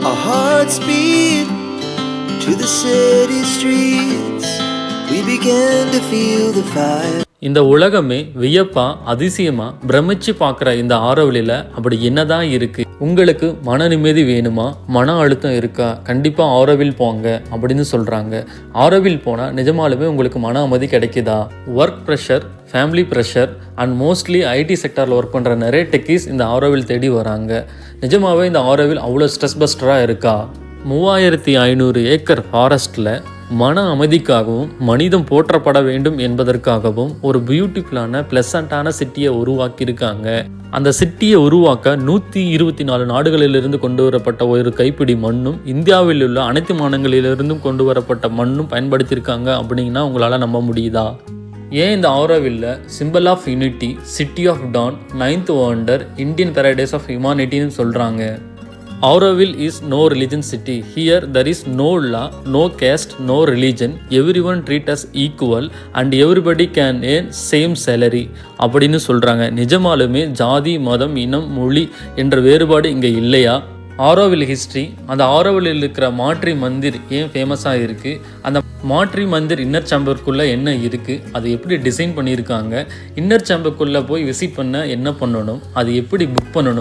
Our hearts beat to the city streets. We began to feel the fire. இந்த உலகமே வியப்பா அதிசயமா பிரமிச்சு பார்க்குற இந்த ஆரோவிலில் அப்படி என்னதான் இருக்கு? உங்களுக்கு மன நிம்மதி வேணுமா, மன அழுத்தம் இருக்கா, கண்டிப்பாக ஆரோவில் போங்க அப்படின்னு சொல்கிறாங்க. ஆரோவில் போனால் நிஜமாலுமே உங்களுக்கு மன அமைதி கிடைக்குதா? Work pressure, family pressure and mostly IT செக்டரில் ஒர்க் பண்ணுற நிறைய டெக்கீஸ் இந்த ஆரோவில் தேடி வராங்க. நிஜமாகவே இந்த ஆரோவில் அவ்வளோ ஸ்ட்ரெஸ் பஸ்டராக இருக்கா? 3500 ஏக்கர் ஃபாரஸ்ட்டில் மன அமைதிக்காகவும் மனிதம் போற்றப்பட வேண்டும் என்பதற்காகவும் ஒரு பியூட்டிஃபுல்லான பிளசண்டான சிட்டியை உருவாக்கியிருக்காங்க. அந்த சிட்டியை உருவாக்க 124 நாடுகளிலிருந்து கொண்டு வரப்பட்ட ஒரு கைப்பிடி மண்ணும் இந்தியாவில் உள்ள அனைத்து மாநிலங்களிலிருந்தும் கொண்டு வரப்பட்ட மண்ணும் பயன்படுத்தியிருக்காங்க அப்படின்னா உங்களால் நம்ப முடியுதா? ஏன் இந்த ஆரோவில்ல symbol of unity, city of dawn, 9th wonder, Indian paradise of ஹியூமானிட்டின்னு சொல்கிறாங்க? Auroville is no religion city. Here there is no law, no caste, no religion. Everyone treat us equal and everybody can earn same salary அப்படின்னு சொல்கிறாங்க. நிஜமாலுமே ஜாதி, மதம், இனம், மொழி என்ற வேறுபாடு இங்கே இல்லையா? ஆரோவில் ஹிஸ்ட்ரி, அந்த ஆரோவிலில் இருக்கிற மாட்ரி மந்திர் ஏன் ஃபேமஸாக இருக்குது? அந்த மாட்ரி மந்திர் இன்னர் சேம்பருக்குள்ளே என்ன இருக்குது? அது எப்படி டிசைன் பண்ணியிருக்காங்க? இன்னர் சேம்பருக்குள்ளே போய் விசிட் பண்ண என்ன பண்ணணும்? அது எப்படி புக் பண்ணணும்?